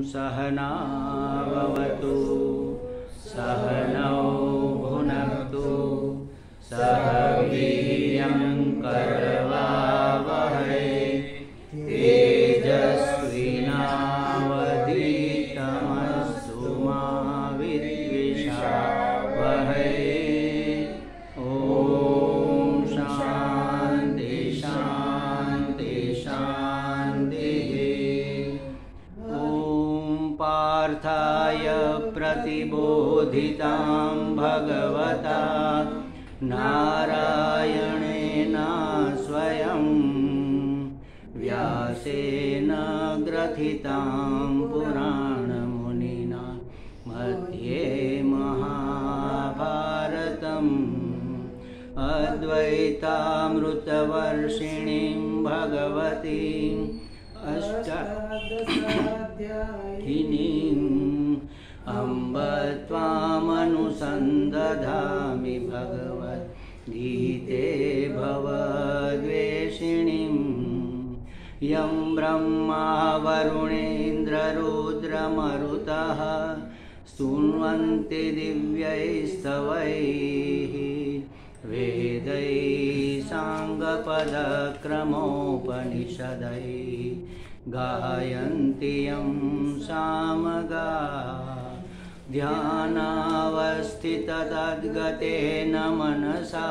सहनावतु सहनौ भुनक्तु सह वीर्यं करवावहै तेजस्विनावधीतमस्तु मा विद्विषावहै। ओम शांति शांति शांतिः। ओम पार्थाय प्रतिबोधितां भगवता नारायणेन स्वयं व्यासेन ग्रथितां पुराणमुनिना मध्ये महाभारतम् अद्वैतामृतवर्षिणीं भगवतीं अष्टादशाध्यायिनीम् अम्ब त्वामनुसन्दधामि भगवद्गीते भवद्वेषिणीम् यं ब्रह्मा वरुणेन्द्ररुद्रमरुतः स्तुन्वन्ति दिव्यैस्तवैः वेदैः साङ्गपदक्रमोपनिषदैः गायन्ति यं सामगाः ध्यानावस्थिततद्गतेन मनसा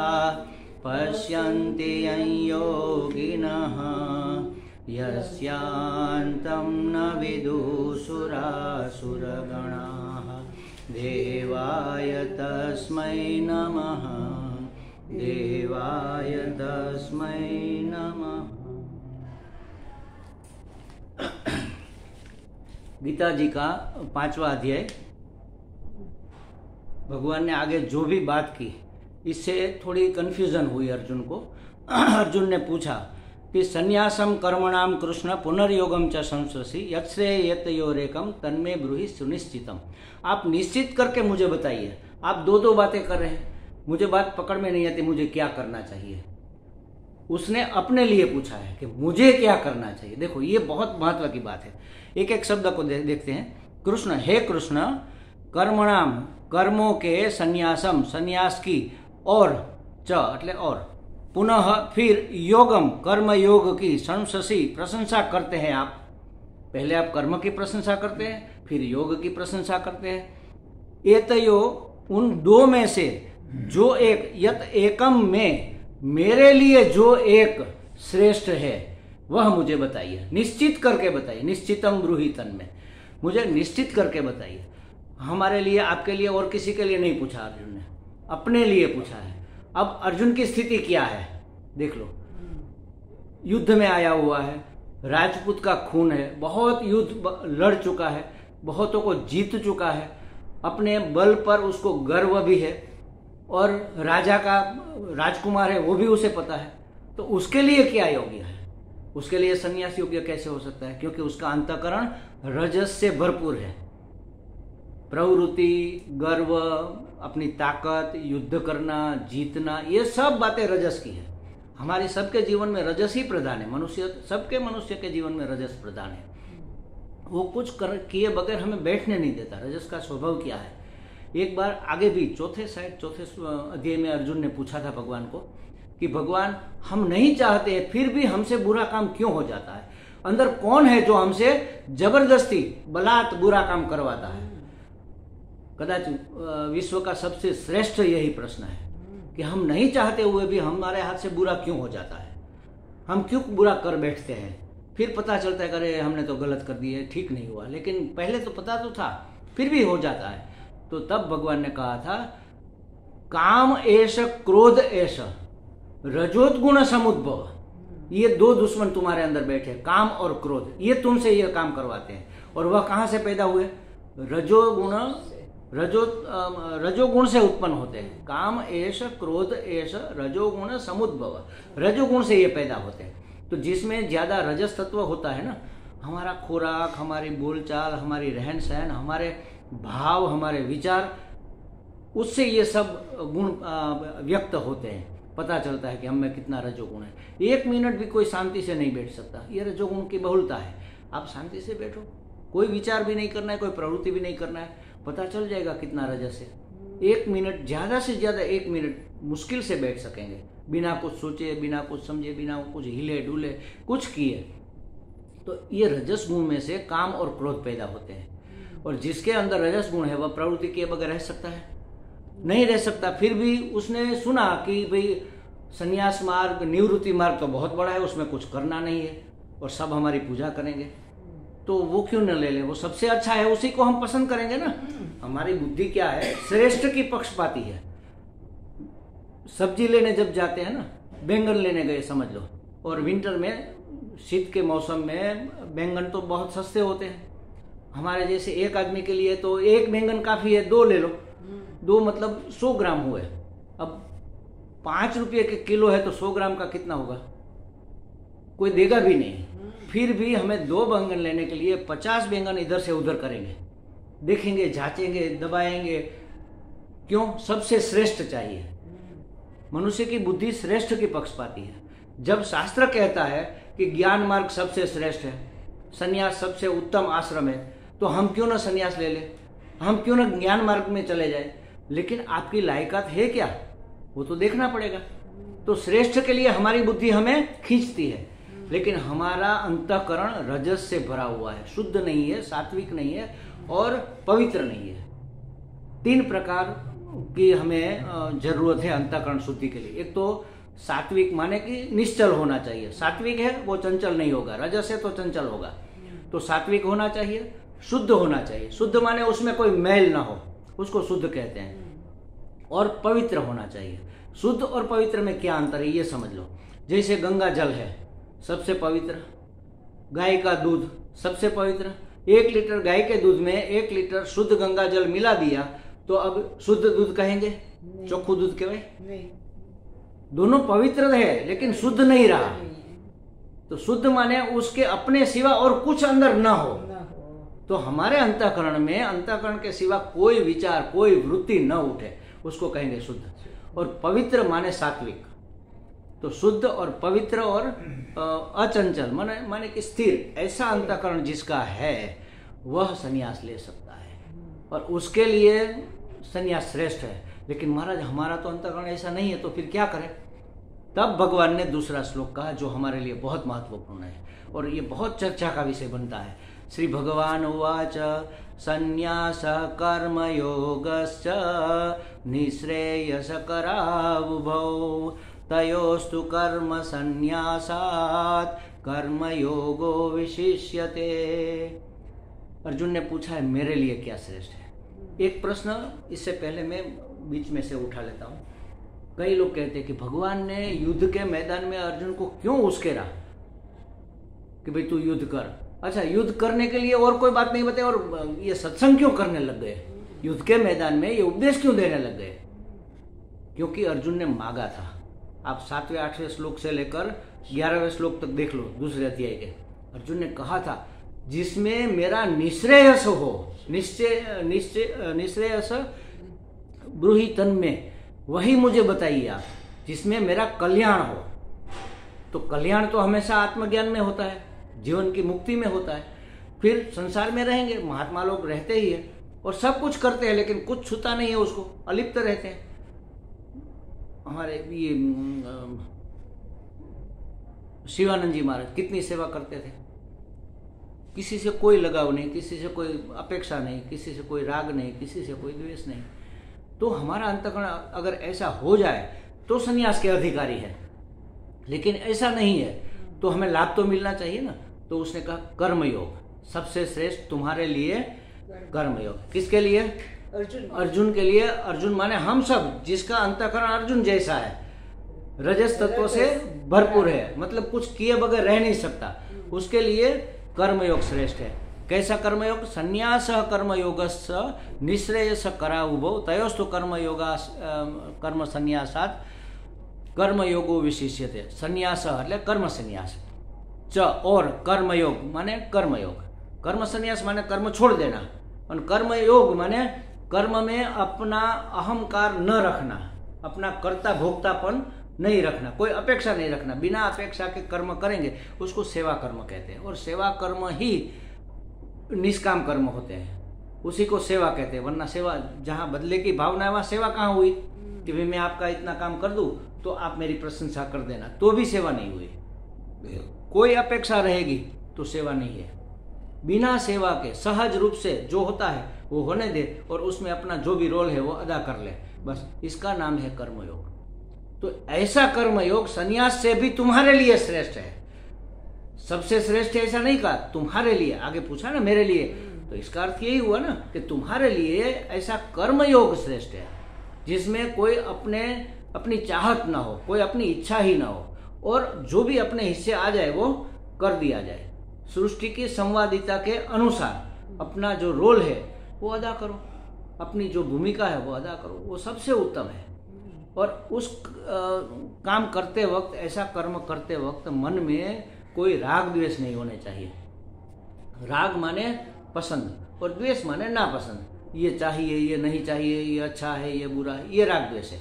पश्यन्ति यं योगिनः यस्यान्तं न विदुषुरासुरगणाः देवाय तस्मै नमः देवाय तस्मै नमः। गीता जी का 5वां अध्याय। भगवान ने आगे जो भी बात की इससे थोड़ी कंफ्यूजन हुई अर्जुन को। अर्जुन ने पूछा कि संन्यासम कर्मणाम कृष्ण पुनर्योगम च संश्रसी यत्श्रेय यतयोरेकम तन्मे ब्रूहि सुनिश्चितम। आप निश्चित करके मुझे बताइए। आप दो बातें कर रहे हैं, मुझे बात पकड़ में नहीं आती, मुझे क्या करना चाहिए। उसने अपने लिए पूछा है कि मुझे क्या करना चाहिए। देखो ये बहुत महत्व की बात है। एक एक शब्द को देखते हैं। कृष्ण, हे कृष्ण, कर्मणाम कर्मों के संन्यासम संन्यास की और च એટલે और पुनः फिर योगम कर्म योग की संशसी प्रशंसा करते हैं आप। पहले आप कर्म की प्रशंसा करते हैं, फिर योग की प्रशंसा करते हैं। एतयो उन दो में से जो एक, यत एकम में मेरे लिए जो एक श्रेष्ठ है वह मुझे बताइए। निश्चित करके बताइए। निश्चितम ब्रूहि तन्मे, मुझे निश्चित करके बताइए। हमारे लिए, आपके लिए और किसी के लिए नहीं पूछा अर्जुन ने, अपने लिए पूछा है। अब अर्जुन की स्थिति क्या है देख लो। युद्ध में आया हुआ है, राजपूत का खून है, बहुत युद्ध लड़ चुका है, बहुतों को जीत चुका है, अपने बल पर उसको गर्व भी है, और राजा का राजकुमार है वो भी उसे पता है। तो उसके लिए क्या योग्य है? उसके लिए संन्यास योग्य कैसे हो सकता है? क्योंकि उसका अंतःकरण रजस से भरपूर है। प्रवृत्ति, गर्व, अपनी ताकत, युद्ध करना, जीतना, ये सब बातें रजस की है। हमारे सबके जीवन में रजस ही प्रधान है। सबके मनुष्य के जीवन में रजस प्रधान है। वो कुछ किए बगैर हमें बैठने नहीं देता। रजस का स्वभाव क्या है? एक बार आगे भी चौथे अध्याय में अर्जुन ने पूछा था भगवान को कि भगवान, हम नहीं चाहते फिर भी हमसे बुरा काम क्यों हो जाता है? अंदर कौन है जो हमसे जबरदस्ती बलात् बुरा काम करवाता है? कदाच विश्व का सबसे श्रेष्ठ यही प्रश्न है कि हम नहीं चाहते हुए भी हमारे हाथ से बुरा क्यों हो जाता है? हम क्यों बुरा कर बैठते हैं? फिर पता चलता है कि अरे हमने तो गलत कर दिए, ठीक नहीं हुआ, लेकिन पहले तो पता तो था, फिर भी हो जाता है। तो तब भगवान ने कहा था, काम एष क्रोध एष रजोद्गुण समुद्भव। ये दो दुश्मन तुम्हारे अंदर बैठे, काम और क्रोध, ये तुमसे ये काम करवाते हैं। और वह कहां से पैदा हुए? रजोगुण से उत्पन्न होते हैं। काम एष क्रोध एष रजोगुण समुद्भव, रजोगुण से ये पैदा होते हैं। तो जिसमें ज्यादा रजस तत्व होता है ना, हमारा खुराक, हमारी बोलचाल, हमारी रहन सहन, हमारे भाव, हमारे विचार, उससे ये सब गुण व्यक्त होते हैं। पता चलता है कि हम में कितना रजोगुण है। 1 मिनट भी कोई शांति से नहीं बैठ सकता, ये रजोगुण की बहुलता है। आप शांति से बैठो, कोई विचार भी नहीं करना है, कोई प्रवृत्ति भी नहीं करना है, पता चल जाएगा कितना रजस है। 1 मिनट, ज़्यादा से ज़्यादा 1 मिनट मुश्किल से बैठ सकेंगे, बिना कुछ सोचे, बिना कुछ समझे, बिना कुछ हिले डुले कुछ किए। तो ये रजस गुण में से काम और क्रोध पैदा होते हैं, और जिसके अंदर रजस गुण है वह प्रवृत्ति किए बगैर रह सकता है? नहीं रह सकता। फिर भी उसने सुना कि भाई संन्यास मार्ग, निवृत्ति मार्ग तो बहुत बड़ा है, उसमें कुछ करना नहीं है और सब हमारी पूजा करेंगे, तो वो क्यों न ले लें? वो सबसे अच्छा है, उसी को हम पसंद करेंगे ना। हमारी बुद्धि क्या है, श्रेष्ठ की पक्षपाती है। सब्जी लेने जब जाते हैं ना, बैंगन लेने गए समझ लो, और विंटर में, शीत के मौसम में बैंगन तो बहुत सस्ते होते हैं। हमारे जैसे एक आदमी के लिए तो 1 बैंगन काफी है, 2 ले लो, 2 मतलब 100 ग्राम हुए। अब 5 रुपये के किलो है तो 100 ग्राम का कितना होगा? कोई देगा भी नहीं। फिर भी हमें 2 बैंगन लेने के लिए 50 बैंगन इधर से उधर करेंगे, देखेंगे, जांचेंगे, दबाएंगे। क्यों? सबसे श्रेष्ठ चाहिए। मनुष्य की बुद्धि श्रेष्ठ की पक्षपाती है। जब शास्त्र कहता है कि ज्ञान मार्ग सबसे श्रेष्ठ है, संन्यास सबसे उत्तम आश्रम है, तो हम क्यों ना संन्यास ले लें, हम क्यों ना ज्ञान मार्ग में चले जाए? लेकिन आपकी लायकात है क्या, वो तो देखना पड़ेगा। तो श्रेष्ठ के लिए हमारी बुद्धि हमें खींचती है, लेकिन हमारा अंतःकरण रजस से भरा हुआ है, शुद्ध नहीं है, सात्विक नहीं है और पवित्र नहीं है। 3 प्रकार की हमें जरूरत है अंतःकरण शुद्धि के लिए। एक तो सात्विक माने कि निश्चल होना चाहिए। सात्विक है वो चंचल नहीं होगा, रजस है तो चंचल होगा। तो सात्विक होना चाहिए, शुद्ध होना चाहिए। शुद्ध माने उसमें कोई मैल ना हो, उसको शुद्ध कहते हैं। और पवित्र होना चाहिए। शुद्ध और पवित्र में क्या अंतर है ये समझ लो। जैसे गंगा जल है सबसे पवित्र, गाय का दूध सबसे पवित्र। 1 लीटर गाय के दूध में 1 लीटर शुद्ध गंगा जल मिला दिया तो अब शुद्ध दूध कहेंगे? चोखू दूध कहें? दोनों पवित्र है लेकिन शुद्ध नहीं रहा। तो शुद्ध माने उसके अपने सिवा और कुछ अंदर ना हो। तो हमारे अंतःकरण में, अंतःकरण के सिवा कोई विचार, कोई वृत्ति न उठे, उसको कहेंगे शुद्ध। और पवित्र माने सात्विक। तो शुद्ध और पवित्र और अचंचल माने कि स्थिर, ऐसा अंतःकरण जिसका है वह संन्यास ले सकता है, और उसके लिए संन्यास श्रेष्ठ है। लेकिन महाराज हमारा तो अंतःकरण ऐसा नहीं है, तो फिर क्या करें? तब भगवान ने दूसरा श्लोक कहा जो हमारे लिए बहुत महत्वपूर्ण है और ये बहुत चर्चा का विषय बनता है। श्री भगवान उवाच संन्यास कर्मयोगश्च निःश्रेयसकरावुभौ तयोस्तु कर्म संन्यासात् कर्मयोगो विशिष्यते। अर्जुन ने पूछा है मेरे लिए क्या श्रेष्ठ है। एक प्रश्न इससे पहले मैं बीच में से उठा लेता हूँ। कई लोग कहते हैं कि भगवान ने युद्ध के मैदान में अर्जुन को क्यों उस्केरा कि भाई तू युद्ध कर। अच्छा, युद्ध करने के लिए और कोई बात नहीं बताई और ये सत्संग क्यों करने लग गए? युद्ध के मैदान में ये उपदेश क्यों देने लग गए? क्योंकि अर्जुन ने मांगा था। आप 7वें 8वें श्लोक से लेकर 11वें श्लोक तक देख लो दूसरे अध्याय के। अर्जुन ने कहा था जिसमें मेरा निश्रेयस हो, निश्रेयस ब्रूहि तन्मे, वही मुझे बताइए आप, जिसमें मेरा कल्याण हो। तो कल्याण तो हमेशा आत्मज्ञान में होता है, जीवन की मुक्ति में होता है। फिर संसार में रहेंगे, महात्मा लोग रहते ही है और सब कुछ करते हैं लेकिन कुछ छूता नहीं है, उसको अलिप्त रहते हैं। हमारे ये शिवानंद जी महाराज कितनी सेवा करते थे, किसी से कोई लगाव नहीं, किसी से कोई अपेक्षा नहीं, किसी से कोई राग नहीं, किसी से कोई द्वेष नहीं। तो हमारा अंतःकरण अगर ऐसा हो जाए तो संन्यास के अधिकारी है, लेकिन ऐसा नहीं है तो हमें लाभ तो मिलना चाहिए ना। तो उसने कहा कर्मयोग सबसे श्रेष्ठ तुम्हारे लिए कर्मयोग। किसके लिए? अर्जुन के लिए। अर्जुन माने हम सब, जिसका अंतःकरण अर्जुन जैसा है, रजस तत्व से भरपूर है, मतलब कुछ किए बगैर रह नहीं सकता, उसके लिए कर्मयोग श्रेष्ठ है। कैसा कर्मयोग? संन्यास कर्मयोगस्स निःश्रेयस करावुभौ तयोस्तु कर्म संन्यासात् कर्मयोगो विशिष्यते। संन्यास એટલે कर्म संन्यास, च और कर्मयोग माने कर्मयोग। कर्म संन्यास माने कर्म छोड़ देना, और कर्मयोग माने कर्म में अपना अहंकार न रखना, अपना कर्ता भोक्तापन नहीं रखना, कोई अपेक्षा नहीं रखना, बिना अपेक्षा के कर्म करेंगे उसको सेवा कर्म कहते हैं। और सेवा कर्म ही निष्काम कर्म होते हैं, उसी को सेवा कहते हैं। वरना सेवा, जहाँ बदले की भावना है वहाँ सेवा कहाँ हुई कि भाई मैं आपका इतना काम कर दूँ तो आप मेरी प्रशंसा कर देना, तो भी सेवा नहीं हुई। कोई अपेक्षा रहेगी तो सेवा नहीं है। बिना सेवा के सहज रूप से जो होता है वो होने दे और उसमें अपना जो भी रोल है वो अदा कर ले, बस इसका नाम है कर्मयोग। तो ऐसा कर्मयोग संन्यास से भी तुम्हारे लिए श्रेष्ठ है। सबसे श्रेष्ठ ऐसा नहीं कहा, तुम्हारे लिए। आगे पूछा ना मेरे लिए, तो इसका अर्थ यही हुआ ना कि तुम्हारे लिए ऐसा कर्मयोग श्रेष्ठ है जिसमें कोई अपनी चाहत ना हो, कोई अपनी इच्छा ही ना हो, और जो भी अपने हिस्से आ जाए वो कर दिया जाए। सृष्टि की संवादिता के अनुसार अपना जो रोल है वो अदा करो, अपनी जो भूमिका है वो अदा करो, वो सबसे उत्तम है। और उस काम करते वक्त, ऐसा कर्म करते वक्त मन में कोई राग द्वेष नहीं होने चाहिए। राग माने पसंद और द्वेष माने नापसंद। ये चाहिए, ये नहीं चाहिए, ये अच्छा है, ये बुरा है, ये राग द्वेष है।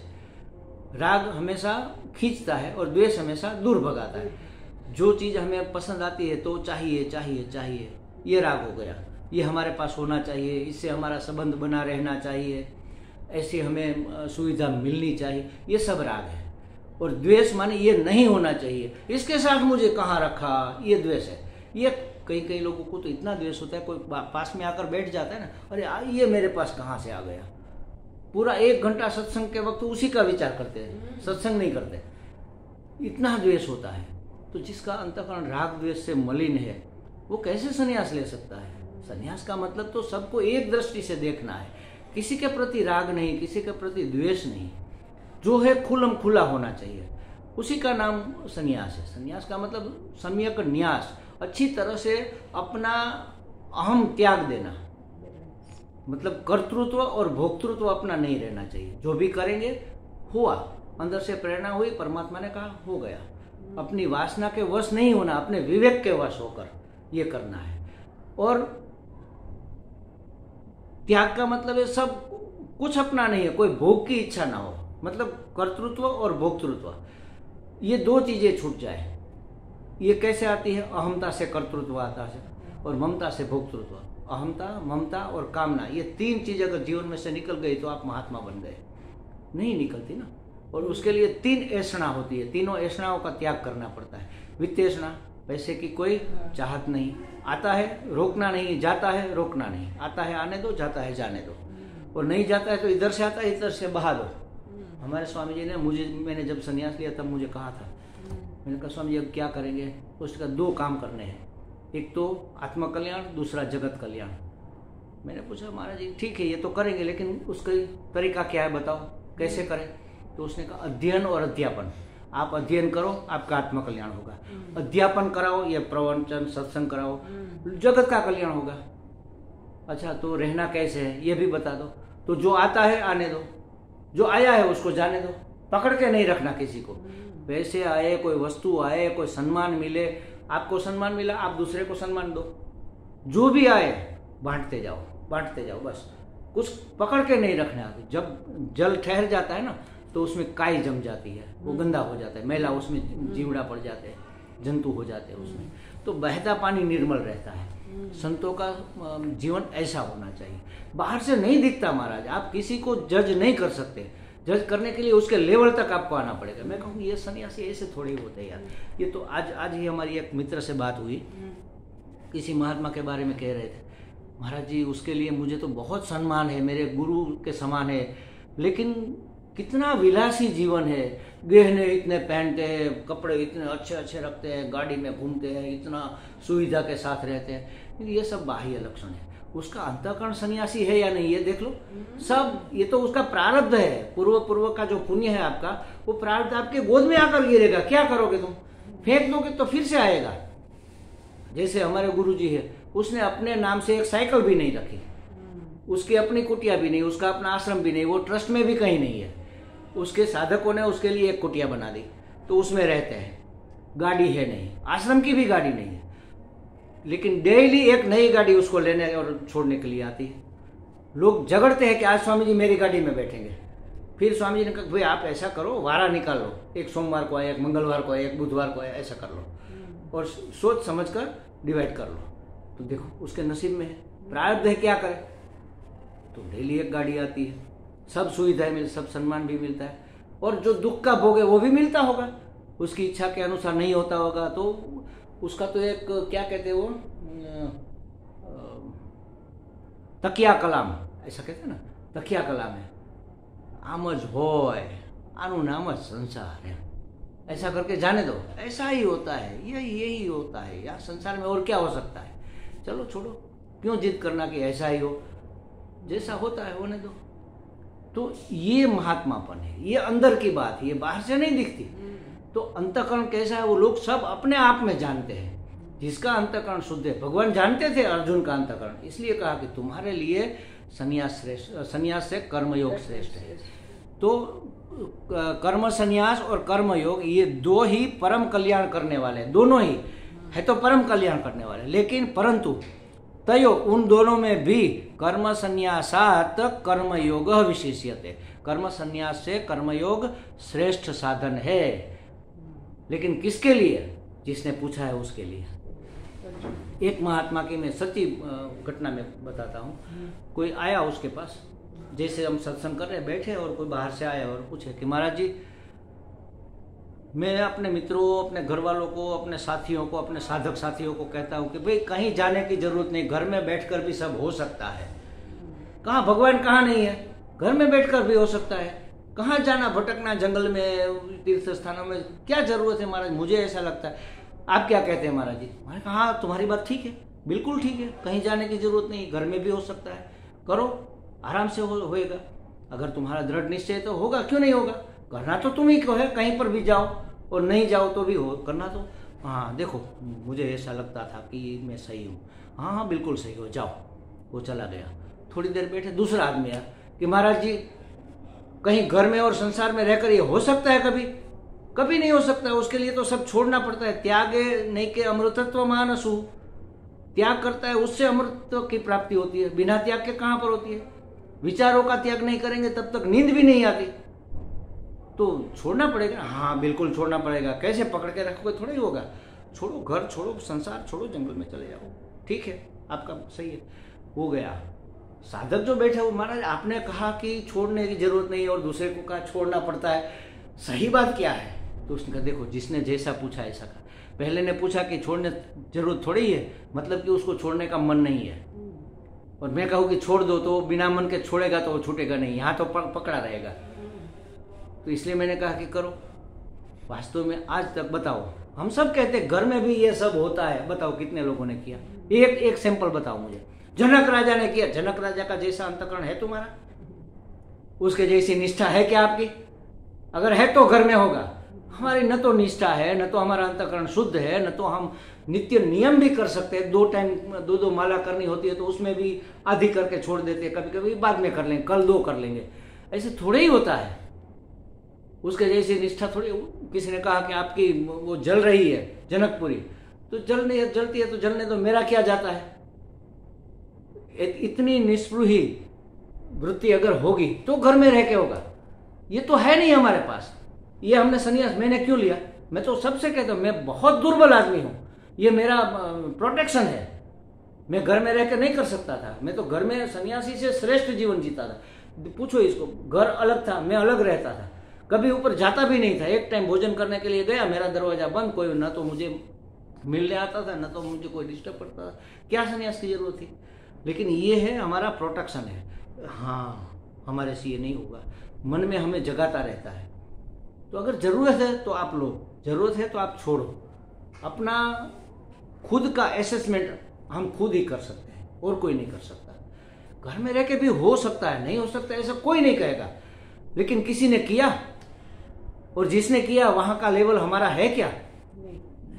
राग हमेशा खींचता है और द्वेष हमेशा दूर भगाता है। जो चीज़ हमें पसंद आती है तो चाहिए चाहिए चाहिए, ये राग हो गया। ये हमारे पास होना चाहिए, इससे हमारा संबंध बना रहना चाहिए, ऐसी हमें सुविधा मिलनी चाहिए, ये सब राग है। और द्वेष माने ये नहीं होना चाहिए, इसके साथ मुझे कहाँ रखा, ये द्वेष है। ये कई लोगों को तो इतना द्वेष होता है, कोई पास में आकर बैठ जाता है ना, अरे ये मेरे पास कहाँ से आ गया। पूरा 1 घंटा सत्संग के वक्त उसी का विचार करते हैं, सत्संग नहीं करते, इतना द्वेष होता है। तो जिसका अंतःकरण राग द्वेष से मलिन है वो कैसे संन्यास ले सकता है। संन्यास का मतलब तो सबको एक दृष्टि से देखना है, किसी के प्रति राग नहीं, किसी के प्रति द्वेष नहीं, जो है खुल्लम खुला होना चाहिए, उसी का नाम संन्यास है। संन्यास का मतलब सम्यक न्यास, अच्छी तरह से अपना अहम त्याग देना, मतलब कर्तृत्व और भोक्तृत्व अपना नहीं रहना चाहिए। जो भी करेंगे हुआ, अंदर से प्रेरणा हुई, परमात्मा ने कहा हो गया। अपनी वासना के वश नहीं होना, अपने विवेक के वश होकर ये करना है। और त्याग का मतलब है सब कुछ अपना नहीं है, कोई भोग की इच्छा ना हो, मतलब कर्तृत्व और भोक्तृत्व, ये 2 चीजें छूट जाए। ये कैसे आती है? अहमता से कर्तृत्व आता है और ममता से भोक्तृत्व। अहमता, ममता और कामना, ये 3 चीज अगर जीवन में से निकल गई तो आप महात्मा बन गए। नहीं निकलती ना, और उसके लिए 3 ऐषणा होती है, तीनों ऐषणाओं का त्याग करना पड़ता है। वित्तेषणा, पैसे की कोई चाहत नहीं, आता है रोकना नहीं, जाता है रोकना नहीं, आता है आने दो, जाता है जाने दो, और नहीं जाता है तो इधर से आता है इधर से बहा दो। हमारे स्वामी जी ने मैंने जब संन्यास लिया तब मुझे कहा था, मैंने कहा स्वामी जी अब क्या करेंगे? उसका 2 काम करने हैं, एक तो आत्मकल्याण, दूसरा जगत कल्याण। मैंने पूछा महाराज जी ठीक है ये तो करेंगे, लेकिन उसका तरीका क्या है बताओ, कैसे करें? तो उसने कहा अध्ययन और अध्यापन। आप अध्ययन करो, आपका आत्मकल्याण होगा। अध्यापन कराओ, ये प्रवचन सत्संग कराओ, जगत का कल्याण होगा। अच्छा तो रहना कैसे है ये भी बता दो। तो जो आता है आने दो, जो आया है उसको जाने दो, पकड़ के नहीं रखना किसी को। पैसे आए, कोई वस्तु आए, कोई सम्मान मिले, आपको सम्मान मिला आप दूसरे को सम्मान दो, जो भी आए बांटते जाओ बस, कुछ पकड़ के नहीं रखना। जब जल ठहर जाता है ना तो उसमें काई जम जाती है, वो गंदा हो जाता है, मैला उसमें जीवड़ा पड़ जाते हैं, जंतु हो जाते हैं उसमें। तो बहता पानी निर्मल रहता है। संतों का जीवन ऐसा होना चाहिए। बाहर से नहीं दिखता महाराज, आप किसी को जज नहीं कर सकते। जज करने के लिए उसके लेवल तक आपको आना पड़ेगा। मैं कहूँ ये सन्यासी ऐसे थोड़े होते हैं यार। ये तो आज ही हमारी एक मित्र से बात हुई, किसी महात्मा के बारे में कह रहे थे, महाराज जी उसके लिए मुझे तो बहुत सम्मान है, मेरे गुरु के समान है, लेकिन कितना विलासी जीवन है, गहने इतने पहनते हैं, कपड़े इतने अच्छे अच्छे रखते हैं, गाड़ी में घूमते हैं, इतना सुविधा के साथ रहते हैं। ये सब बाह्य लक्षण है। उसका अंतःकरण सन्यासी है या नहीं ये देख लो। सब ये तो उसका प्रारब्ध है, पूर्व का जो पुण्य है आपका, वो प्रारब्ध आपके गोद में आकर गिरेगा। क्या करोगे तुम? फेंक दोगे तो फिर से आएगा। जैसे हमारे गुरुजी है, उसने अपने नाम से एक साइकिल भी नहीं रखी, उसकी अपनी कुटिया भी नहीं, उसका अपना आश्रम भी नहीं, वो ट्रस्ट में भी कहीं नहीं है। उसके साधकों ने उसके लिए एक कुटिया बना दी तो उसमें रहते हैं। गाड़ी है नहीं, आश्रम की भी गाड़ी नहीं है, लेकिन डेली एक नई गाड़ी उसको लेने और छोड़ने के लिए आती है। लोग झगड़ते हैं कि आज स्वामी जी मेरी गाड़ी में बैठेंगे। फिर स्वामी जी ने कहा भाई आप ऐसा करो, वारा निकाल लो, एक सोमवार को आए, एक मंगलवार को आए, एक बुधवार को आए, ऐसा कर लो और सोच समझ कर डिवाइड कर लो। तो देखो उसके नसीब में है, प्रारब्ध है, क्या करे। तो डेली एक गाड़ी आती है, सब सुविधाएं मिल, सब सम्मान भी मिलता है, और जो दुख का भोग है वो भी मिलता होगा, उसकी इच्छा के अनुसार नहीं होता होगा, तो उसका तो एक क्या कहते हैं वो तकिया कलाम, ऐसा कहते हैं ना, तकिया कलाम है, आम ज होय आनु नाम ज संसार है, ऐसा करके जाने दो, ऐसा ही होता है, यही होता है, या संसार में और क्या हो सकता है, चलो छोड़ो, क्यों जिद करना कि ऐसा ही हो, जैसा होता है होने दो। तो ये महात्मापन है, ये अंदर की बात है, ये बाहर से नहीं दिखती। तो अंतःकरण कैसा है वो लोग सब अपने आप में जानते हैं, जिसका अंतःकरण शुद्ध है। भगवान जानते थे अर्जुन का अंतःकरण, इसलिए कहा कि तुम्हारे लिए संन्यास श्रेष्ठ, संन्यास से कर्मयोग श्रेष्ठ है। तो कर्म संन्यास और कर्मयोग ये दो ही परम कल्याण करने वाले, दोनों ही है तो परम कल्याण करने वाले, लेकिन परंतु तयो उन दोनों में भी कर्म संन्यासात कर्मयोग विशेष्यते, कर्म संन्यास से कर्मयोग श्रेष्ठ साधन है। लेकिन किसके लिए? जिसने पूछा है उसके लिए। एक महात्मा की मैं सच्ची घटना में बताता हूँ। कोई आया उसके पास, जैसे हम सत्संग कर रहे बैठे, और कोई बाहर से आया और पूछे कि महाराज जी, मैं अपने मित्रों, अपने घर वालों को, अपने साथियों को, अपने साधक साथियों को कहता हूँ कि भाई कहीं जाने की जरूरत नहीं, घर में बैठकर भी सब हो सकता है। कहाँ भगवान कहाँ नहीं है, घर में बैठकर भी हो सकता है। कहाँ जाना, भटकना जंगल में, तीर्थ स्थानों में, क्या जरूरत है महाराज, मुझे ऐसा लगता है। आप क्या कहते हैं महाराज जी? मैंने कहा हाँ तुम्हारी बात ठीक है, बिल्कुल ठीक है, कहीं जाने की जरूरत नहीं, घर में भी हो सकता है, करो आराम से होएगा। अगर तुम्हारा दृढ़ निश्चय तो होगा, क्यों नहीं होगा। करना तो तुम ही को है, कहीं पर भी जाओ और नहीं जाओ तो भी हो, करना तो। हाँ देखो मुझे ऐसा लगता था कि मैं सही हूँ। हाँ बिल्कुल सही हो, जाओ। वो चला गया। थोड़ी देर बैठे दूसरा आदमी आया कि महाराज जी कहीं घर में और संसार में रहकर ये हो सकता है? कभी कभी नहीं हो सकता है, उसके लिए तो सब छोड़ना पड़ता है। त्यागे नहीं के अमृतत्व मानसु, त्याग करता है उससे अमृतत्व की प्राप्ति होती है, बिना त्याग के कहाँ पर होती है। विचारों का त्याग नहीं करेंगे तब तक नींद भी नहीं आती, तो छोड़ना पड़ेगा। हाँ बिल्कुल छोड़ना पड़ेगा, कैसे पकड़ के रखोगे, थोड़ा ही होगा। छोड़ो घर, छोड़ो संसार, छोड़ो जंगल में चले जाओ, ठीक है आपका सही है। हो गया। साधक जो बैठे वो, महाराज आपने कहा कि छोड़ने की जरूरत नहीं और दूसरे को कहा छोड़ना पड़ता है, सही बात क्या है? तो उसने कहा देखो जिसने जैसा पूछा ऐसा कहा। पहले ने पूछा कि छोड़ने जरूरत थोड़ी है, मतलब कि उसको छोड़ने का मन नहीं है, और मैं कहूँ कि छोड़ दो तो बिना मन के छोड़ेगा तो वो छूटेगा नहीं, यहाँ तो पकड़ा रहेगा। तो इसलिए मैंने कहा कि करो। वास्तव में आज तक बताओ, हम सब कहते हैं घर में भी ये सब होता है, बताओ कितने लोगों ने किया? एक सैंपल बताओ मुझे। जनक राजा ने किया। जनक राजा का जैसा अंतःकरण है तुम्हारा, उसके जैसी निष्ठा है क्या आपकी? अगर है तो घर में होगा। हमारी न तो निष्ठा है, न तो हमारा अंतःकरण शुद्ध है, न तो हम नित्य नियम भी कर सकते हैं। 2 टाइम 2 माला करनी होती है तो उसमें भी आधी करके छोड़ देते हैं, कभी कभी बाद में कर लेंगे, कल 2 कर लेंगे, ऐसे थोड़े ही होता है। उसके जैसी निष्ठा थोड़ी। किसी ने कहा कि आपकी वो जल रही है जनकपुरी, तो जलती है तो जलने दो, मेरा क्या जाता है। इतनी निस्पृही वृत्ति अगर होगी तो घर में रह के होगा। ये तो है नहीं हमारे पास। ये हमने संन्यास मैंने क्यों लिया? मैं तो सबसे कहता हूँ मैं बहुत दुर्बल आदमी हूँ, ये मेरा प्रोटेक्शन है। मैं घर में रहकर नहीं कर सकता था, मैं तो घर में सन्यासी से श्रेष्ठ जीवन जीता था। पूछो इसको, घर अलग था, मैं अलग रहता था, कभी ऊपर जाता भी नहीं था। एक टाइम भोजन करने के लिए गया, मेरा दरवाजा बंद, कोई ना तो मुझे मिलने आता था, ना तो मुझे कोई डिस्टर्ब करता था। क्या सन्यास की जरूरत थी? लेकिन ये है हमारा प्रोटेक्शन है। हाँ हमारे से ये नहीं होगा, मन में हमें जगाता रहता है। तो अगर जरूरत है तो आप लो, जरूरत है तो आप छोड़ो। अपना खुद का असेसमेंट हम खुद ही कर सकते हैं, और कोई नहीं कर सकता। घर में रह के भी हो सकता है, नहीं हो सकता ऐसा कोई नहीं कहेगा, लेकिन किसी ने किया, और जिसने किया वहां का लेवल हमारा है क्या?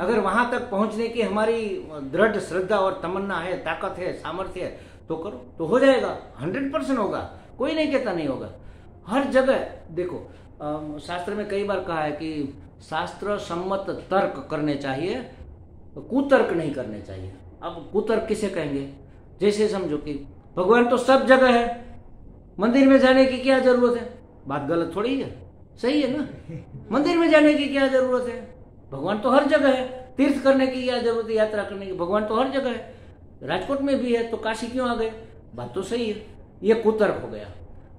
अगर वहां तक पहुंचने की हमारी दृढ़ श्रद्धा और तमन्ना है, ताकत है, सामर्थ्य है, तो करो, तो हो जाएगा। 100% होगा, कोई नहीं कहता नहीं होगा। हर जगह देखो, शास्त्र में कई बार कहा है कि शास्त्र सम्मत तर्क करने चाहिए, कुतर्क नहीं करने चाहिए। अब कुतर्क किसे कहेंगे? जैसे समझो कि भगवान तो सब जगह है, मंदिर में जाने की क्या जरूरत है? बात गलत थोड़ी है, सही है ना? मंदिर में जाने की क्या जरूरत है? भगवान तो हर जगह है। तीर्थ करने की क्या जरूरत है? यात्रा करने की? भगवान तो हर जगह है। राजकोट में भी है तो काशी क्यों आ गए? बात तो सही है, ये कुतर्क हो गया।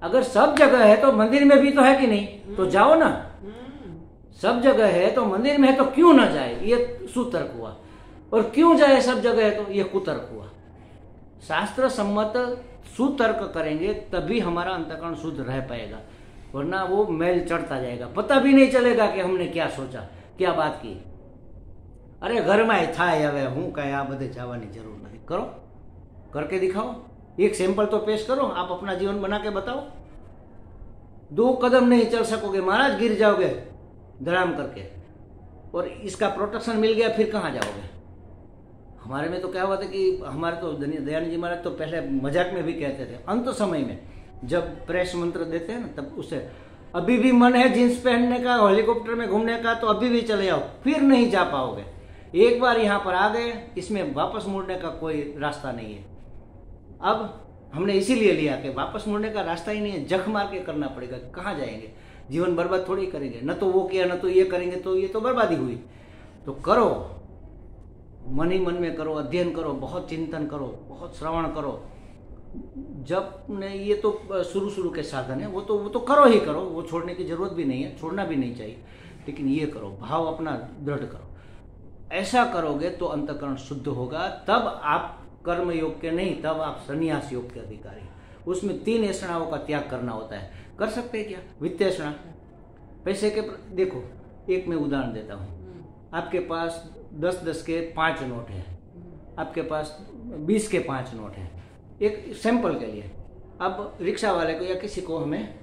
अगर सब जगह है तो मंदिर में भी तो है कि नहीं, तो जाओ ना। सब जगह है तो मंदिर में है तो क्यों ना जाए, ये सुतर्क हुआ। और क्यों जाए सब जगह है तो ये कुतर्क हुआ। शास्त्र सम्मत सुतर्क करेंगे तभी हमारा अंतःकरण शुद्ध रह पाएगा, वरना वो मैल चढ़ता जाएगा, पता भी नहीं चलेगा कि हमने क्या सोचा, क्या बात की। अरे घરમાં થાય હવે હું કાંઈ આ બધે જવાની જરૂર નથી, કરો, करके दिखाओ, एक सैंपल तो पेश करो, आप अपना जीवन बना के बताओ। 2 कदम नहीं चल सकोगे महाराज, गिर जाओगे धड़ाम करके, और इसका प्रोटेक्शन मिल गया फिर कहाँ जाओगे। हमारे में तो क्या हुआ था कि हमारे तो दयानंद जी महाराज तो पहले मजाक में भी कहते थे, अंत समय में जब प्रेस मंत्र देते हैं ना, तब उसे अभी भी मन है जींस पहनने का, हेलीकॉप्टर में घूमने का, तो अभी भी चले जाओ, फिर नहीं जा पाओगे। एक बार यहाँ पर आ गए, इसमें वापस मुड़ने का कोई रास्ता नहीं है। अब हमने इसीलिए लिया कि वापस मुड़ने का रास्ता ही नहीं है, जख मार के करना पड़ेगा। कहाँ जाएंगे, जीवन बर्बाद थोड़ी करेंगे, न तो वो किया न तो ये करेंगे, तो ये तो बर्बादी हुई। तो करो, मन ही मन में करो, अध्ययन करो, बहुत चिंतन करो, बहुत श्रवण करो। जब ने ये तो शुरू के साधन है, वो तो करो ही करो, वो छोड़ने की जरूरत भी नहीं है, छोड़ना भी नहीं चाहिए, लेकिन ये करो, भाव अपना दृढ़ करो। ऐसा करोगे तो अंतःकरण शुद्ध होगा, तब आप कर्म योग के नहीं, तब आप संन्यास योग के अधिकारी। उसमें 3 ऐषणाओं का त्याग करना होता है। कर सकते हैं क्या? वित्तेषणा, पैसे के देखो, एक मैं उदाहरण देता हूँ। आपके पास 10-10 के 5 नोट है, आपके पास 20 के 5 नोट है, एक सैंपल के लिए। अब रिक्शा वाले को या किसी को हमें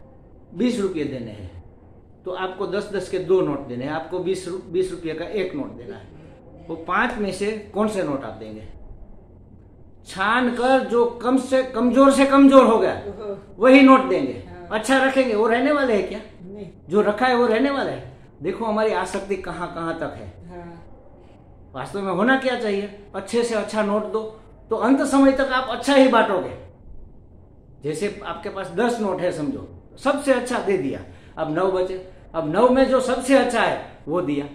20 रुपये देने हैं, तो आपको 10-10 के 2 नोट देने हैं, आपको 20 रुपये का 1 नोट देना है। वो 5 में से कौन से नोट आप देंगे? छान कर जो कम से कमजोर हो गया वही नोट देंगे। अच्छा रखेंगे, वो रहने वाले है क्या? नहीं। जो रखा है वो रहने वाला है। देखो हमारी आसक्ति कहाँ कहाँ तक है। वास्तव में होना क्या चाहिए? अच्छे से अच्छा नोट दो, तो अंत समय तक आप अच्छा ही बांटोगे। जैसे आपके पास 10 नोट है समझो, सबसे अच्छा दे दिया, अब 9 बचे, अब 9 में जो सबसे अच्छा है वो दिया,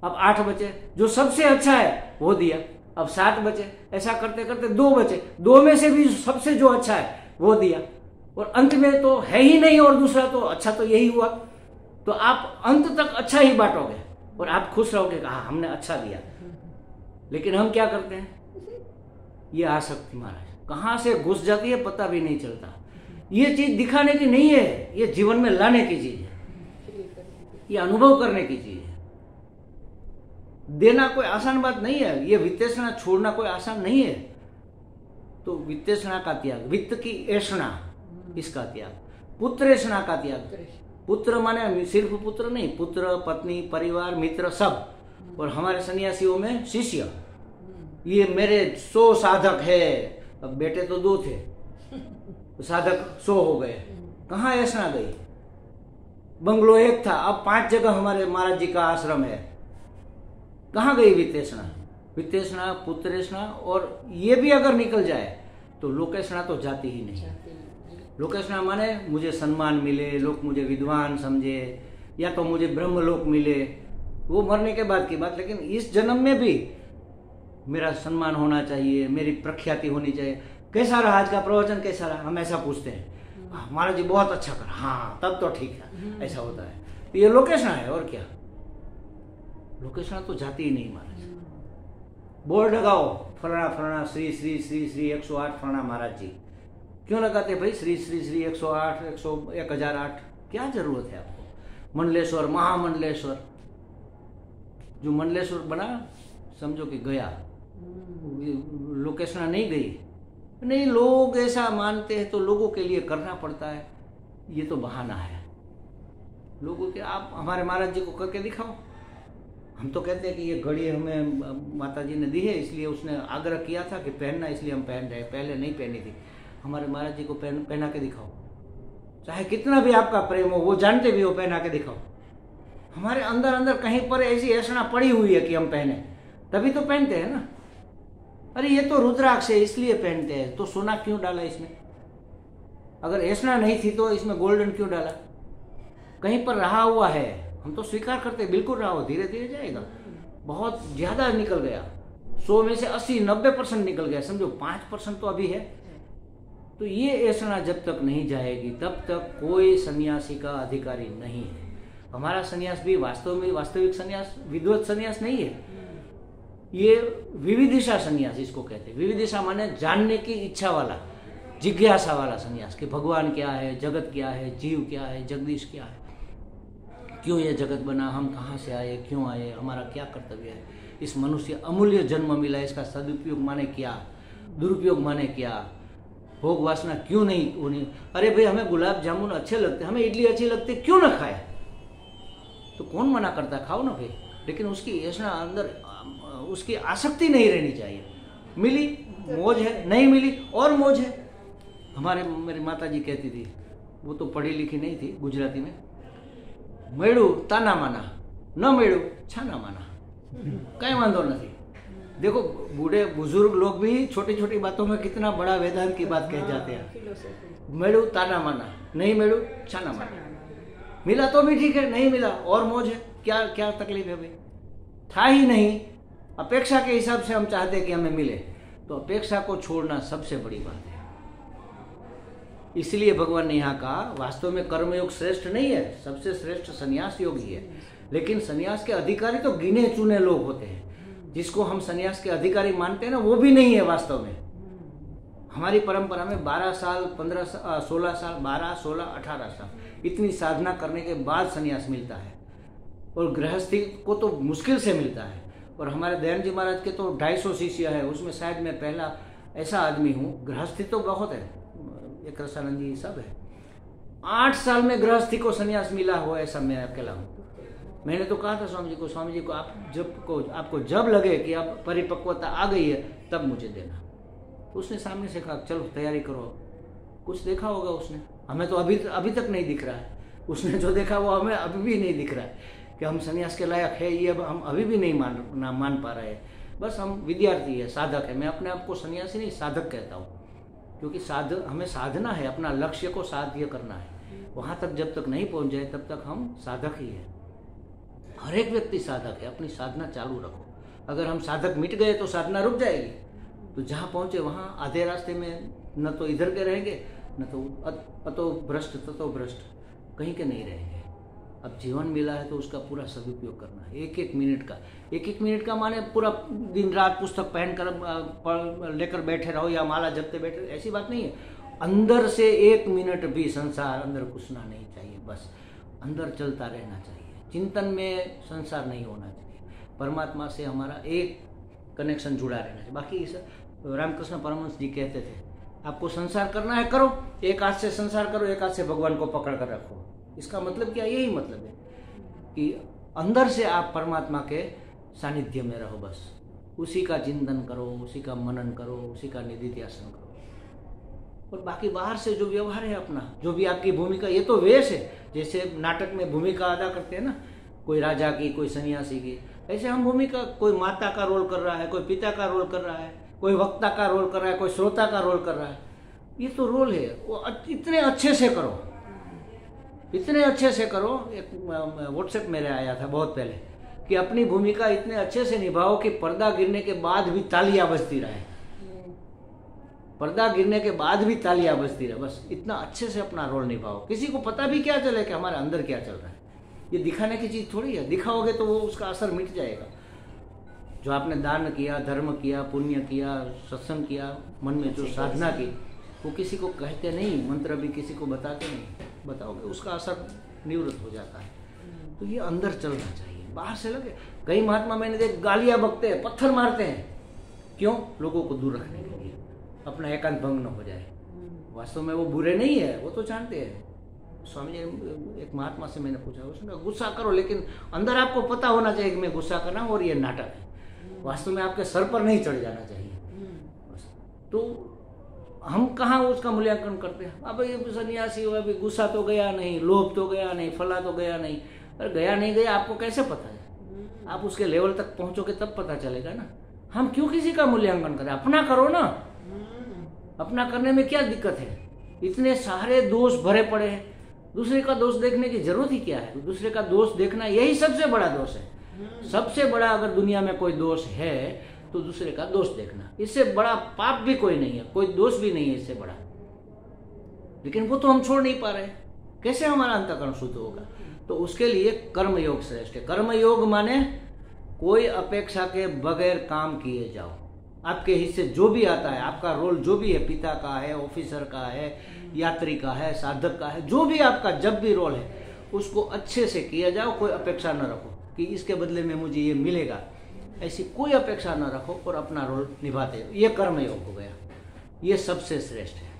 अब 8 बचे, जो सबसे अच्छा है वो दिया, अब 7 बचे। ऐसा करते करते 2 बचे, 2 में से भी सबसे जो अच्छा है वो दिया, और अंत में तो है ही नहीं और दूसरा तो अच्छा तो यही हुआ। तो आप अंत तक अच्छा ही बांटोगे और आप खुश रहोगे, हाँ हमने अच्छा दिया। लेकिन हम क्या करते हैं? ये आसक्ति महाराज कहाँ से घुस जाती है पता भी नहीं चलता। ये चीज दिखाने की नहीं है, ये जीवन में लाने की चीज है, ये अनुभव करने की चीज है। देना कोई आसान बात नहीं है, ये वित्तेषणा छोड़ना कोई आसान नहीं है। तो वित्तेषणा का त्याग, वित्त की ऐषणा, इसका त्याग, पुत्रेषणा का त्याग। पुत्र माने सिर्फ पुत्र नहीं, पुत्र पत्नी परिवार मित्र सब, और हमारे सन्यासियों में शिष्य। ये मेरे 100 साधक है, अब बेटे तो 2 थे, साधक 100 हो गए। कहाँ ऐषणा गई? बंगलो 1 था, अब 5 जगह हमारे महाराज जी का आश्रम है। कहाँ गई वित्तेषणा? वित्तेषणा, पुत्रेषणा, और ये भी अगर निकल जाए तो लोकेषणा तो जाती ही नहीं। लोकेषणा माने मुझे सम्मान मिले, लोग मुझे विद्वान समझे, या तो मुझे ब्रह्मलोक मिले, वो मरने के बाद की बात। लेकिन इस जन्म में भी मेरा सम्मान होना चाहिए, मेरी प्रख्याति होनी चाहिए। कैसा रहा आज का प्रवचन, कैसा रहा, हम ऐसा पूछते हैं। महाराज जी बहुत अच्छा करा, हाँ तब तो ठीक है, ऐसा होता है। तो ये लोकेषणा है, और क्या? लोकेषणा तो जाती ही नहीं महाराज। बोर्ड लगाओ, फलाना फलाना श्री श्री श्री श्री 108 फलाना महाराज जी। क्यों लगाते भाई श्री श्री श्री 108 1008? क्या जरूरत है आपको? मंडलेश्वर, महामंडलेश्वर, जो मंडलेश्वर बना समझो कि गया, लोकेषणा नहीं गई। नहीं, लोग ऐसा मानते हैं तो लोगों के लिए करना पड़ता है, ये तो बहाना है लोगों के। आप हमारे महाराज जी को करके दिखाओ। हम तो कहते हैं कि ये घड़ी हमें माता जी ने दी है, इसलिए उसने आग्रह किया था कि पहनना, इसलिए हम पहन रहे हैं, पहले नहीं पहनी थी। हमारे महाराज जी को पहना के दिखाओ, चाहे कितना भी आपका प्रेम हो, वो जानते भी हो, पहना के दिखाओ। हमारे अंदर अंदर कहीं पर ऐसी ऐषणा पड़ी हुई है कि हम पहने, तभी तो पहनते हैं ना। अरे ये तो रुद्राक्ष है इसलिए पहनते हैं, तो सोना क्यों डाला इसमें? अगर ऐषणा नहीं थी तो इसमें गोल्डन क्यों डाला? कहीं पर रहा हुआ है, हम तो स्वीकार करते, बिल्कुल रहा हो, धीरे धीरे जाएगा। बहुत ज्यादा निकल गया, 100 में से 80-90% निकल गया, समझो 5% तो अभी है। तो ये ऐसा जब तक नहीं जाएगी तब तक कोई सन्यासी का अधिकारी नहीं है। हमारा सन्यास भी वास्तव में वास्तविक सन्यास विद्वत सन्यास नहीं है, ये विविदिशा सन्यास इसको कहते हैं। विविदिशा माने जानने की इच्छा वाला, जिज्ञासा वाला सन्यास कि भगवान क्या है, जगत क्या है, जीव क्या है, जगदीश क्या है, क्यों ये जगत बना, हम कहाँ से आए, क्यों आए, हमारा क्या कर्तव्य है, इस मनुष्य अमूल्य जन्म मिला, इसका सदुपयोग माने क्या, दुरुपयोग माने क्या, भोग वासना क्यों नहीं होनी। अरे भाई हमें गुलाब जामुन अच्छे लगते, हमें इडली अच्छी लगती, क्यों ना खाए, तो कौन मना करता, खाओ ना भाई, लेकिन उसकी ऐसा अंदर उसकी आसक्ति नहीं रहनी चाहिए। मिली मौज है, नहीं मिली और मौज है। मेरी माता जी कहती थी, वो तो पढ़ी लिखी नहीं थी, गुजराती में, मेड़ू ताना माना, न मेड़ू छाना माना, कहीं वांधो नहीं। देखो बूढ़े बुजुर्ग लोग भी छोटी छोटी बातों में कितना बड़ा वेदांत की बात कह जाते हैं। मेड़ू ताना माना, नहीं मेड़ू छाना माना, मिला तो भी ठीक है, नहीं मिला और मौज है, क्या क्या तकलीफ है भाई, था ही नहीं। अपेक्षा के हिसाब से हम चाहते हैं कि हमें मिले, तो अपेक्षा को छोड़ना सबसे बड़ी बात है। इसलिए भगवान ने यहाँ कहा वास्तव में कर्मयोग श्रेष्ठ नहीं है, सबसे श्रेष्ठ संन्यास योग ही है। लेकिन संन्यास के अधिकारी तो गिने चुने लोग होते हैं, जिसको हम संन्यास के अधिकारी मानते हैं ना, वो भी नहीं है वास्तव में। हमारी परंपरा में 12 साल 15 साल 16 साल 12 16 18 साल इतनी साधना करने के बाद संन्यास मिलता है, और गृहस्थी को तो मुश्किल से मिलता है। और हमारे दयानंद जी महाराज के तो 250 शिष्य है, उसमें शायद मैं पहला ऐसा आदमी हूँ। गृहस्थी तो बहुत है, एक रसानंद जी सब है। 8 साल में गृहस्थी को संन्यास मिला हो ऐसा मैं अकेला हूँ। मैंने तो कहा था स्वामी जी को आपको जब लगे कि अब परिपक्वता आ गई है तब मुझे देना। तो उसने सामने से कहा चलो तैयारी करो, कुछ देखा होगा उसने, हमें तो अभी तक नहीं दिख रहा है। उसने जो देखा वो हमें अभी भी नहीं दिख रहा है कि हम संन्यास के लायक है, ये अब हम अभी भी नहीं मान पा रहे हैं। बस हम विद्यार्थी है, साधक है। मैं अपने आप को सन्यासी नहीं साधक कहता हूँ, क्योंकि हमें साधना है, अपना लक्ष्य को साध्य करना है। वहाँ तक जब तक नहीं पहुँच जाए तब तक हम साधक ही है। हर एक व्यक्ति साधक है, अपनी साधना चालू रखो। अगर हम साधक मिट गए तो साधना रुक जाएगी। तो जहाँ पहुँचे वहाँ आधे रास्ते में न तो इधर के रहेंगे, न तो अतो भ्रष्ट ततो भ्रष्ट, कहीं के नहीं रहेंगे। अब जीवन मिला है तो उसका पूरा सदुपयोग करना है। एक एक मिनट का माने पूरा दिन रात पुस्तक पहन कर लेकर बैठे रहो या माला जपते बैठे, ऐसी बात नहीं है। अंदर से 1 मिनट भी संसार अंदर घुसना नहीं चाहिए, बस अंदर चलता रहना चाहिए। चिंतन में संसार नहीं होना चाहिए, परमात्मा से हमारा एक कनेक्शन जुड़ा रहना चाहिए। बाकी इस रामकृष्ण परमहंस जी कहते थे आपको संसार करना है करो, एक हाथ से संसार करो, एक हाथ से भगवान को पकड़ कर रखो। इसका मतलब क्या, यही मतलब है कि अंदर से आप परमात्मा के सानिध्य में रहो, बस उसी का चिंतन करो, उसी का मनन करो, उसी का निधिध्यासन करो। और बाकी बाहर से जो व्यवहार है अपना, जो भी आपकी भूमिका, ये तो वेश है। जैसे नाटक में भूमिका अदा करते हैं ना, कोई राजा की, कोई सन्यासी की, ऐसे हम भूमिका, कोई माता का रोल कर रहा है, कोई पिता का रोल कर रहा है, कोई वक्ता का रोल कर रहा है, कोई श्रोता का रोल कर रहा है। ये तो रोल है, वो इतने अच्छे से करो, इतने अच्छे से करो। एक व्हाट्सएप मेरे आया था बहुत पहले कि अपनी भूमिका इतने अच्छे से निभाओ कि पर्दा गिरने के बाद भी तालियां बजती रहे, पर्दा गिरने के बाद भी तालियां बजती रहे। बस इतना अच्छे से अपना रोल निभाओ, किसी को पता भी क्या चले कि हमारे अंदर क्या चल रहा है। ये दिखाने की चीज थोड़ी है, दिखाओगे तो वो उसका असर मिट जाएगा। जो आपने दान किया, धर्म किया, पुण्य किया, सत्संग किया, मन में जो साधना की, वो किसी को कहते नहीं, मंत्र भी किसी को बताते नहीं, बताओगे उसका असर निवृत्त हो जाता है। तो ये अंदर चलना चाहिए, बाहर से लगे। कई महात्मा मैंने देख गालियां बकते हैं, पत्थर मारते हैं, क्यों? लोगों को दूर रखने के लिए, अपना एकांत भंग न हो जाए। वास्तव में वो बुरे नहीं है, वो तो जानते हैं। स्वामी जी, एक महात्मा से मैंने पूछा, उसने कहा गुस्सा करो, लेकिन अंदर आपको पता होना चाहिए कि मैं गुस्सा कर रहा हूँ और ये नाटक है, वास्तव में आपके सर पर नहीं चढ़ जाना चाहिए। तो हम कहाँ उसका मूल्यांकन करते हैं? अब ये सन्यासी हुआ, अभी गुस्सा तो गया नहीं, लोभ तो गया नहीं, फला तो गया नहीं। अरे गया नहीं गया आपको कैसे पता है? आप उसके लेवल तक पहुंचोगे तब पता चलेगा ना। हम क्यों किसी का मूल्यांकन करें? अपना करो ना। अपना करने में क्या दिक्कत है? इतने सारे दोष भरे पड़े हैं, दूसरे का दोष देखने की जरूरत ही क्या है? दूसरे का दोष देखना यही सबसे बड़ा दोष है। सबसे बड़ा अगर दुनिया में कोई दोष है तो दूसरे का दोष देखना, इससे बड़ा पाप भी कोई नहीं है, कोई दोष भी नहीं है इससे बड़ा। लेकिन वो तो हम छोड़ नहीं पा रहे, कैसे हमारा अंतःकरण शुद्ध होगा? तो उसके लिए कर्मयोग श्रेष्ठ है। कर्मयोग माने कोई अपेक्षा के बगैर काम किए जाओ। आपके हिस्से जो भी आता है, आपका रोल जो भी है, पिता का है, ऑफिसर का है, यात्री का है, साधक का है, जो भी आपका जब भी रोल है उसको अच्छे से किया जाओ। कोई अपेक्षा न रखो कि इसके बदले में मुझे ये मिलेगा, ऐसी कोई अपेक्षा न रखो और अपना रोल निभाते हो। ये कर्मयोग हो गया, ये सबसे श्रेष्ठ है।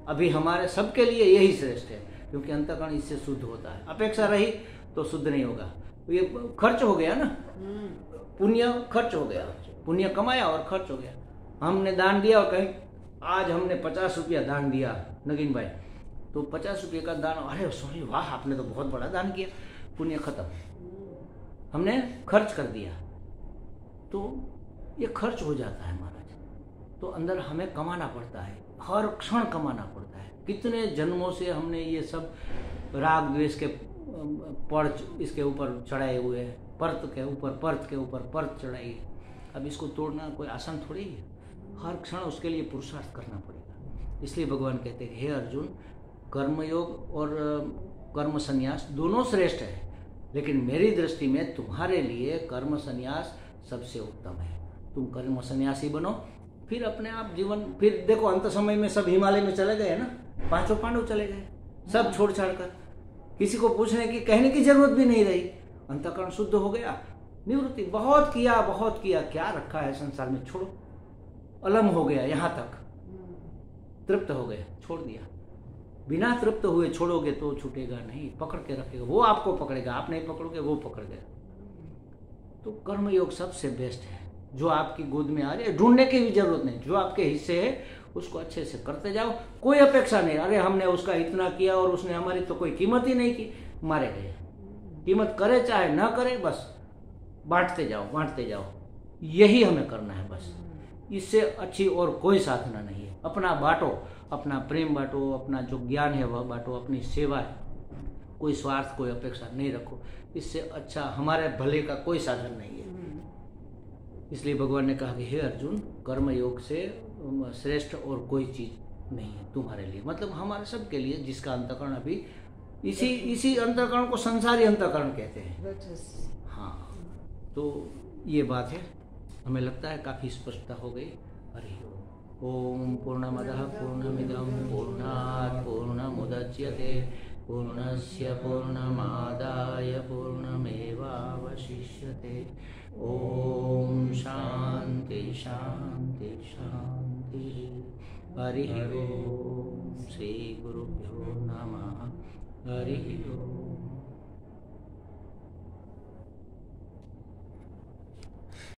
अभी हमारे सबके लिए यही श्रेष्ठ है, क्योंकि अंतःकरण इससे शुद्ध होता है। अपेक्षा रही तो शुद्ध नहीं होगा। ये खर्च हो गया ना, पुण्य खर्च हो गया, पुण्य कमाया और खर्च हो गया। हमने दान दिया और कहीं आज हमने 50 रुपया दान दिया नगीन भाई, तो 50 रुपये का दान, अरे सॉरी वाह आपने तो बहुत बड़ा दान किया, पुण्य खत्म, हमने खर्च कर दिया। तो ये खर्च हो जाता है महाराज। तो अंदर हमें कमाना पड़ता है, हर क्षण कमाना पड़ता है। कितने जन्मों से हमने ये सब राग द्वेष के पर्च इसके ऊपर चढ़ाए हुए हैं, परत के ऊपर परत चढ़ाई है। अब इसको तोड़ना कोई आसान थोड़ी है, हर क्षण उसके लिए पुरुषार्थ करना पड़ेगा। इसलिए भगवान कहते हैं, हे अर्जुन, कर्मयोग और कर्म संन्यास दोनों श्रेष्ठ है, लेकिन मेरी दृष्टि में तुम्हारे लिए कर्म संन्यास सबसे उत्तम है। तुम कर्म सन्यासी बनो, फिर अपने आप जीवन, फिर देखो अंत समय में सब हिमालय में चले गए ना, 5 पांडव चले गए, सब छोड़ छाड़ कर, किसी को पूछने की कहने की जरूरत भी नहीं रही। अंतःकरण शुद्ध हो गया, निवृत्ति। बहुत किया, क्या रखा है संसार में, छोड़ो। अलम हो गया, यहाँ तक तृप्त हो गए, छोड़ दिया। बिना तृप्त हुए छोड़ोगे तो छूटेगा नहीं, पकड़ के रखेगा, वो आपको पकड़ेगा, आप नहीं पकड़ोगे वो पकड़ेगा। तो कर्मयोग सबसे बेस्ट है, जो आपकी गोद में आ जाए, ढूंढने की भी जरूरत नहीं, जो आपके हिस्से है उसको अच्छे से करते जाओ। कोई अपेक्षा नहीं, अरे हमने उसका इतना किया और उसने हमारी तो कोई कीमत ही नहीं की, मारे गए। कीमत करे चाहे ना करे, बस बांटते जाओ, यही हमें करना है बस। इससे अच्छी और कोई साधना नहीं है। अपना बांटो, अपना प्रेम बांटो, अपना जो ज्ञान है वह बांटो, अपनी सेवा है, कोई स्वार्थ कोई अपेक्षा नहीं रखो। इससे अच्छा हमारे भले का कोई साधन नहीं है। इसलिए भगवान ने कहा कि हे अर्जुन, कर्म योग से श्रेष्ठ और कोई चीज नहीं है तुम्हारे लिए, मतलब हमारे सब के लिए, जिसका अंतःकरण अभी इसी अंतःकरण को संसारी अंतःकरण कहते हैं। हाँ, तो ये बात है, हमें लगता है काफी स्पष्टता हो गई। हरि ओम। पूर्णमदः पूर्णमिदं पूर्णात् पूर्णमुदच्यते पूर्णस्य पूर्णमादाय पूर्णमेवावशिष्यते। ओम शांति शांति शांति। हरि ओम। श्री गुरुभ्यो नमः। हरि ओम।